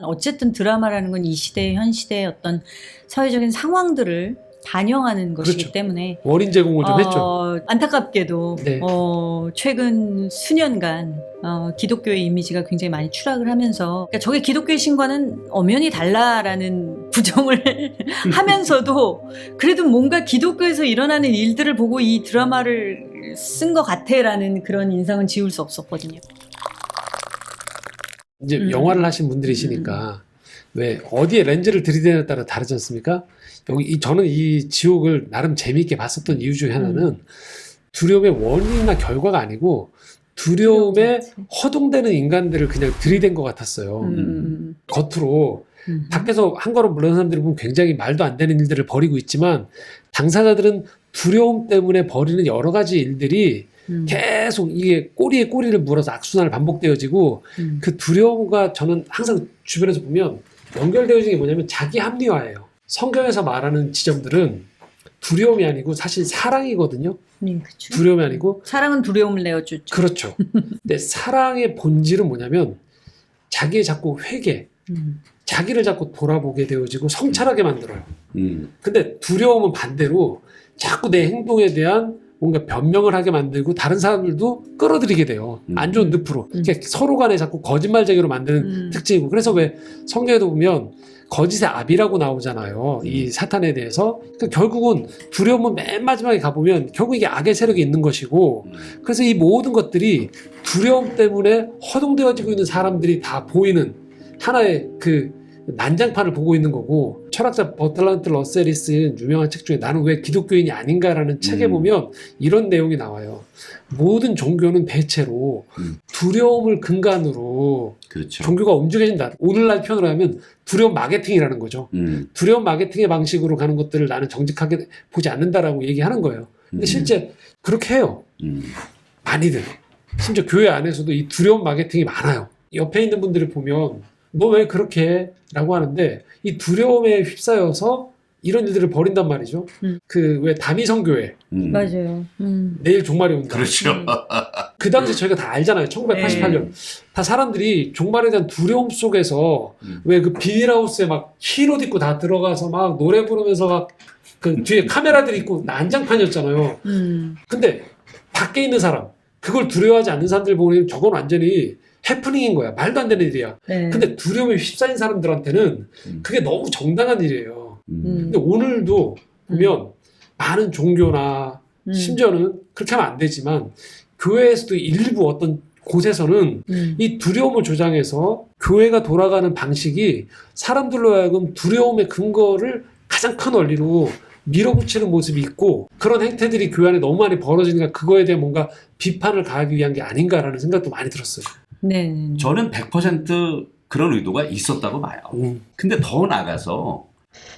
어쨌든 드라마라는 건 이 시대의 현 시대의 어떤 사회적인 상황들을 반영하는 것이기 그렇죠. 때문에 원인 제공을 좀 했죠. 안타깝게도 네. 최근 수년간 기독교의 이미지가 굉장히 많이 추락을 하면서 그러니까 저게 기독교의 신과는 엄연히 달라라는 부정을 하면서도 그래도 뭔가 기독교에서 일어나는 일들을 보고 이 드라마를 쓴 것 같아라는 그런 인상은 지울 수 없었거든요. 이제 영화를 하신 분들이시니까 왜 어디에 렌즈를 들이대냐에 따라 다르지 않습니까? 저는 이 지옥을 나름 재미있게 봤었던 이유 중에 하나는 두려움의 원인이나 결과가 아니고 두려움에 허둥대는 인간들을 그냥 들이댄 것 같았어요. 겉으로 밖에서 한 걸음 물러난 사람들이 보면 굉장히 말도 안 되는 일들을 벌이고 있지만 당사자들은 두려움 때문에 벌이는 여러 가지 일들이 계속 이게 꼬리에 꼬리를 물어서 악순환을 반복되어지고 그 두려움과 저는 항상 주변에서 보면 연결되어진 게 뭐냐면 자기 합리화예요. 성경에서 말하는 지점들은 두려움이 아니고 사실 사랑이거든요. 그쵸. 두려움이 아니고 사랑은 두려움을 내어주죠. 그렇죠. 근데 사랑의 본질은 뭐냐면 자기의 자꾸 회개, 자기를 자꾸 돌아보게 되어지고 성찰하게 만들어요. 근데 두려움은 반대로 자꾸 내 행동에 대한 뭔가 변명을 하게 만들고 다른 사람들도 끌어들이게 돼요. 안 좋은 늪으로. 그러니까 서로 간에 자꾸 거짓말쟁이로 만드는 특징이고 그래서 왜 성경에도 보면 거짓의 아비라고 나오잖아요. 이 사탄에 대해서. 그러니까 결국은 두려움은 맨 마지막에 가보면 결국 이게 악의 세력이 있는 것이고 그래서 이 모든 것들이 두려움 때문에 허둥대어지고 있는 사람들이 다 보이는 하나의 그 난장판을 보고 있는 거고 철학자 버틀란트 러셀이 쓴 유명한 책 중에 나는 왜 기독교인이 아닌가라는 책에 보면 이런 내용이 나와요. 모든 종교는 대체로 두려움을 근간으로 그렇죠. 종교가 움직여진다. 오늘날 표현으로 하면 두려움 마케팅이라는 거죠. 두려움 마케팅의 방식으로 가는 것들을 나는 정직하게 보지 않는다라고 얘기하는 거예요. 근데 실제 그렇게 해요. 많이들. 심지어 교회 안에서도 이 두려움 마케팅이 많아요. 옆에 있는 분들을 보면 너 왜 그렇게 해? 라고 하는데 이 두려움에 휩싸여서 이런 일들을 벌인단 말이죠. 그 왜 다미성교회 맞아요. 내일 종말이 온다. 그렇죠. 그 당시 저희가 다 알잖아요. 1988년. 다 사람들이 종말에 대한 두려움 속에서 왜 그 비닐하우스에 막 흰 옷 입고 다 들어가서 막 노래 부르면서 막 그 뒤에 카메라들이 있고 난장판이었잖아요. 근데 밖에 있는 사람, 그걸 두려워하지 않는 사람들 보면 저건 완전히 해프닝인 거야. 말도 안 되는 일이야. 네. 근데 두려움에 휩싸인 사람들한테는 그게 너무 정당한 일이에요. 근데 오늘도 보면 많은 종교나 심지어는 그렇게 하면 안 되지만 교회에서도 일부 어떤 곳에서는 이 두려움을 조장해서 교회가 돌아가는 방식이 사람들로 하여금 두려움의 근거를 가장 큰 원리로 밀어붙이는 모습이 있고 그런 행태들이 교회 안에 너무 많이 벌어지니까 그거에 대한 뭔가 비판을 가하기 위한 게 아닌가라는 생각도 많이 들었어요. 네. 저는 100% 그런 의도가 있었다고 봐요. 근데 더 나가서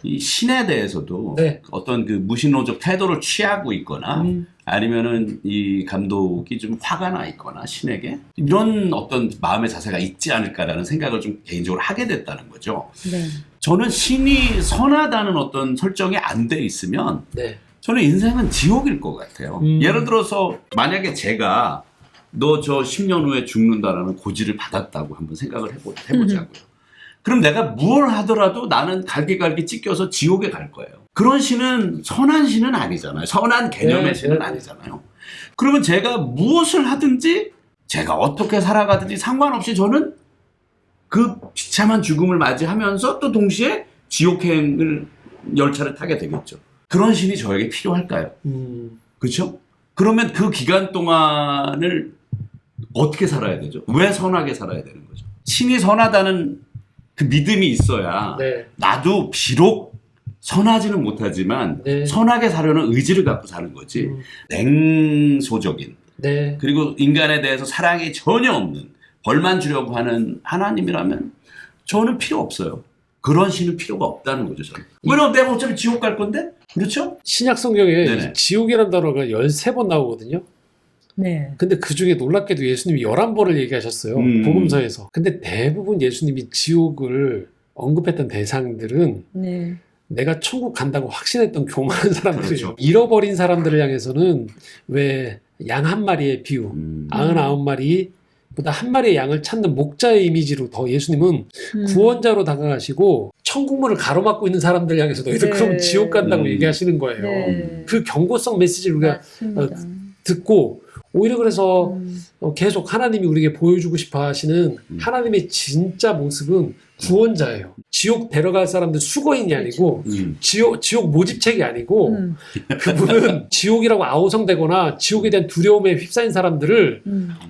이 신에 대해서도 네. 어떤 그 무신론적 태도를 취하고 있거나 아니면은 이 감독이 좀 화가 나 있거나 신에게 이런 어떤 마음의 자세가 있지 않을까라는 생각을 좀 개인적으로 하게 됐다는 거죠. 네. 저는 신이 선하다는 어떤 설정이 안 돼 있으면 네. 저는 인생은 지옥일 것 같아요. 예를 들어서 만약에 제가 너 저 10년 후에 죽는다라는 고지를 받았다고 한번 생각을 해보자고요. 그럼 내가 뭘 하더라도 나는 갈기갈기 찢겨서 지옥에 갈 거예요. 그런 신은 선한 신은 아니잖아요. 선한 개념의 신은 아니잖아요. 그러면 제가 무엇을 하든지 제가 어떻게 살아가든지 상관없이 저는 그 비참한 죽음을 맞이하면서 또 동시에 지옥행을 열차를 타게 되겠죠. 그런 신이 저에게 필요할까요? 그렇죠? 그러면 그 기간 동안을 어떻게 살아야 되죠? 왜 선하게 살아야 되는 거죠? 신이 선하다는 그 믿음이 있어야 네. 나도 비록 선하지는 못하지만 네. 선하게 살려는 의지를 갖고 사는 거지. 냉소적인 네. 그리고 인간에 대해서 사랑이 전혀 없는 벌만 주려고 하는 하나님이라면 저는 필요 없어요. 그런 신은 필요가 없다는 거죠. 저는. 왜냐면 내가 어차피 지옥 갈 건데? 그렇죠? 신약 성경에 네네. 지옥이라는 단어가 13번 나오거든요. 네. 근데 그 중에 놀랍게도 예수님이 11번을 얘기하셨어요. 복음서에서. 근데 대부분 예수님이 지옥을 언급했던 대상들은 네. 내가 천국 간다고 확신했던 교만한 사람들이에요. 그렇죠. 잃어버린 사람들을 향해서는 왜 양 한 마리의 비유, 99마리 보다 한 마리의 양을 찾는 목자의 이미지로 더 예수님은 구원자로 다가가시고 천국문을 가로막고 있는 사람들 향해서 너희들 네. 그럼 지옥 간다고 얘기하시는 거예요. 네. 그 경고성 메시지를 우리가 맞습니다. 듣고 오히려 그래서 계속 하나님이 우리에게 보여주고 싶어 하시는 하나님의 진짜 모습은 구원자예요. 지옥 데려갈 사람들 수거인이 아니고 지옥 모집책이 아니고 그분은 지옥이라고 아우성되거나 지옥에 대한 두려움에 휩싸인 사람들을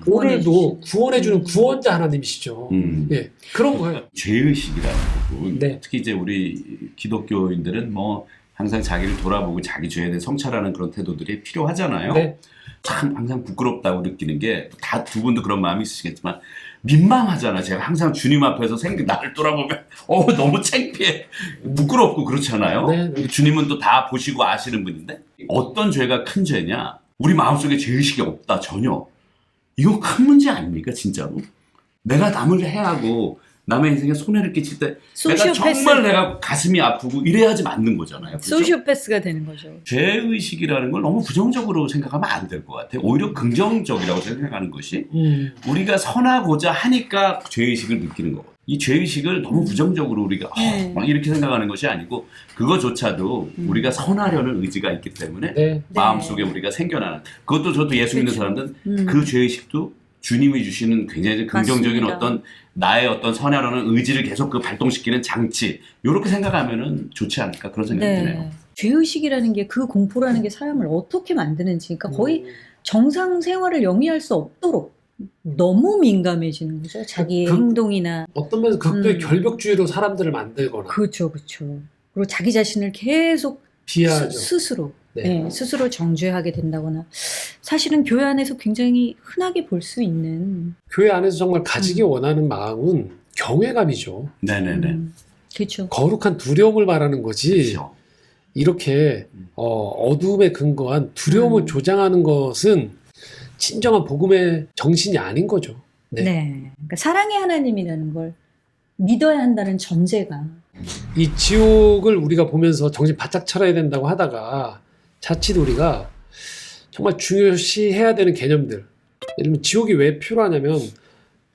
오늘도 구원해주는 구원자 하나님이시죠. 예, 그런 거예요. 죄의식이라는 부분. 네. 특히 이제 우리 기독교인들은 뭐 항상 자기를 돌아보고 자기 죄에 대해 성찰하는 그런 태도들이 필요하잖아요. 네. 참 항상 부끄럽다고 느끼는 게 다 두 분도 그런 마음이 있으시겠지만 민망하잖아. 제가 항상 주님 앞에서 나를 돌아보면 너무 창피해. 부끄럽고 그렇잖아요. 네. 주님은 또 다 보시고 아시는 분인데 어떤 죄가 큰 죄냐? 우리 마음속에 죄의식이 없다. 전혀. 이거 큰 문제 아닙니까? 진짜로. 내가 남을 해하고 남의 인생에 손해를 끼칠 때 내가 정말 내가 가슴이 아프고 이래야지 맞는 거잖아요. 그렇죠? 소시오패스가 되는 거죠. 죄의식이라는 걸 너무 부정적으로 생각하면 안 될 것 같아요. 오히려 긍정적이라고 생각하는 것이 우리가 선하고자 하니까 죄의식을 느끼는 거거든요. 이 죄의식을 너무 부정적으로 우리가 막 이렇게 생각하는 것이 아니고 그거조차도 우리가 선하려는 의지가 있기 때문에 네. 마음속에 우리가 생겨나는 그것도 저도 예수 믿는 사람들은 그 죄의식도 주님이 주시는 굉장히 긍정적인 맞습니다. 어떤 나의 어떤 선하려는 의지를 계속 그 발동시키는 장치 이렇게 생각하면은 좋지 않을까 그런 생각이 드네요. 죄의식이라는 게 그 공포라는 게 사람을 어떻게 만드는지 그러니까 거의 정상 생활을 영위할 수 없도록 너무 민감해지는 거죠. 자기의 행동이나 어떤 면에서 극도의 결벽주의로 사람들을 만들거나 그렇죠. 그리고 자기 자신을 계속 비하하죠. 스스로 네. 스스로 정죄하게 된다거나 사실은 교회 안에서 굉장히 흔하게 볼 수 있는 교회 안에서 정말 가지기 원하는 마음은 경외감이죠. 네네네. 그렇죠. 거룩한 두려움을 말하는 거지. 그렇죠. 이렇게 어두움에 근거한 두려움을 조장하는 것은 진정한 복음의 정신이 아닌 거죠. 네. 그러니까 사랑의 하나님이라는 걸 믿어야 한다는 전제가 이 지옥을 우리가 보면서 정신 바짝 차려야 된다고 하다가 자칫 우리가 정말 중요시해야 되는 개념들, 예를 들면 지옥이 왜 필요하냐면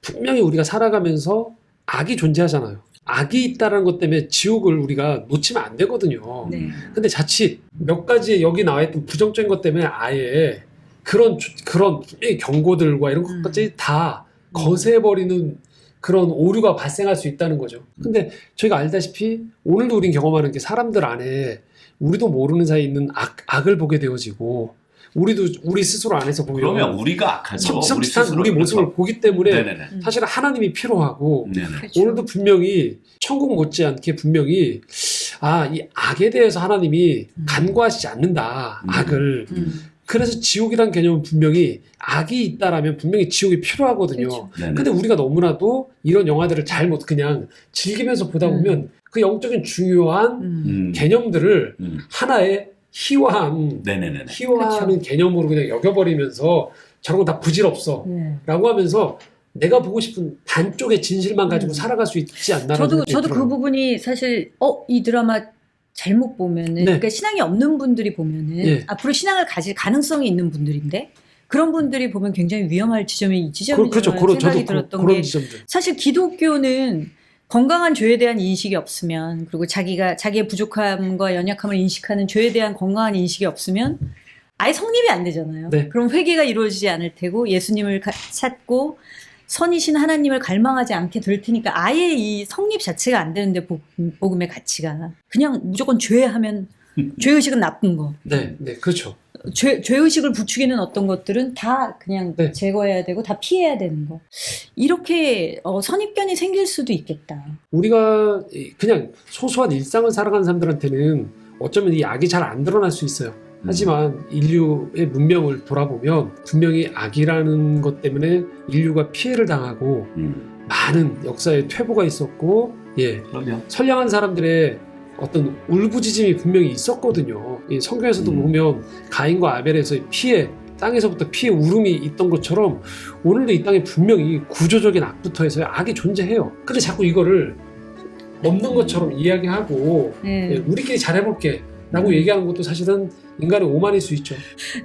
분명히 우리가 살아가면서 악이 존재하잖아요. 악이 있다는 것 때문에 지옥을 우리가 놓치면 안 되거든요. 네. 근데 자칫 몇 가지 여기 나와 있던 부정적인 것 때문에 아예 그런 분명히 경고들과 이런 것까지 다 거세해버리는 그런 오류가 발생할 수 있다는 거죠. 근데 저희가 알다시피 오늘도 우린 경험하는 게 사람들 안에 우리도 모르는 사이에 있는 악을 보게 되어지고 우리도 우리 스스로 안에서 보면 그러면 우리가 악하죠. 섭섭한 우리 모습을 그렇죠. 보기 때문에 네네네. 사실은 하나님이 필요하고 네네. 그렇죠. 오늘도 분명히 천국 못지않게 분명히 이 악에 대해서 하나님이 간과하시지 않는다. 악을. 그래서 지옥이란 개념은 분명히 악이 있다라면 분명히 지옥이 필요하거든요. 그렇죠. 근데 우리가 너무나도 이런 영화들을 잘못 그냥 즐기면서 보다 보면 그 영적인 중요한 개념들을 하나의 희화한 네네네. 희화하는 그렇죠. 개념으로 그냥 여겨버리면서 저런 거 다 부질없어 네. 라고 하면서 내가 보고 싶은 반쪽의 진실만 가지고 살아갈 수 있지 않나라는 저도 생각이 그 들어요. 부분이 사실 이 드라마 잘못 보면은 네. 그러니까 신앙이 없는 분들이 보면은 네. 앞으로 신앙을 가질 가능성이 있는 분들인데 그런 분들이 보면 굉장히 위험할 지점이 이 지점이라는 그렇죠. 생각이 들었던 그런 게 지점들. 사실 기독교는 건강한 죄에 대한 인식이 없으면 그리고 자기의 부족함과 연약함을 인식하는 죄에 대한 건강한 인식이 없으면 아예 성립이 안 되잖아요. 네. 그럼 회개가 이루어지지 않을 테고 예수님을 찾고 선이신 하나님을 갈망하지 않게 될 테니까 아예 이 성립 자체가 안 되는데 복음의 가치가 그냥 무조건 죄하면 죄의식은 나쁜 거. 네, 그렇죠. 죄의식을 부추기는 어떤 것들은 다 그냥 네. 제거해야 되고 다 피해야 되는 거. 이렇게 선입견이 생길 수도 있겠다. 우리가 그냥 소소한 일상을 살아가는 사람들한테는 어쩌면 이 악이 잘 안 드러날 수 있어요. 하지만 인류의 문명을 돌아보면 분명히 악이라는 것 때문에 인류가 피해를 당하고 많은 역사의 퇴보가 있었고 그럼요. 선량한 사람들의 어떤 울부짖음이 분명히 있었거든요. 이 성경에서도 보면 가인과 아벨에서의 피해, 땅에서부터 피해 울음이 있던 것처럼 오늘도 이 땅에 분명히 구조적인 악부터 해서 악이 존재해요. 근데 자꾸 이거를 없는 것처럼 이야기하고 우리끼리 잘해볼게. 라고 얘기하는 것도 사실은 인간의 오만일 수 있죠.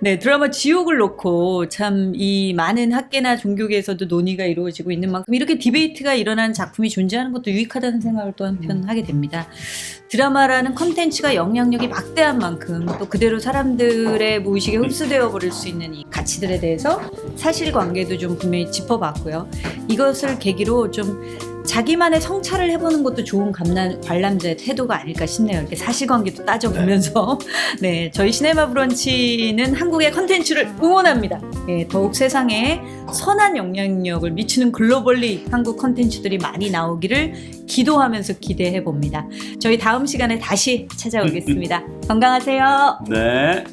네, 드라마 지옥을 놓고 참 이 많은 학계나 종교계에서도 논의가 이루어지고 있는 만큼 이렇게 디베이트가 일어나는 작품이 존재하는 것도 유익하다는 생각을 또 한편 하게 됩니다. 드라마라는 콘텐츠가 영향력이 막대한 만큼 또 그대로 사람들의 무의식에 흡수되어 버릴 수 있는 이 가치들에 대해서 사실관계도 좀 분명히 짚어봤고요. 이것을 계기로 좀 자기만의 성찰을 해보는 것도 좋은 관람자의 태도가 아닐까 싶네요. 이렇게 사실관계도 따져보면서 네, 저희 시네마 브런치는 한국의 컨텐츠를 응원합니다. 네, 더욱 세상에 선한 영향력을 미치는 글로벌리 한국 컨텐츠들이 많이 나오기를 기도하면서 기대해 봅니다. 저희 다음 시간에 다시 찾아오겠습니다. 건강하세요. 네.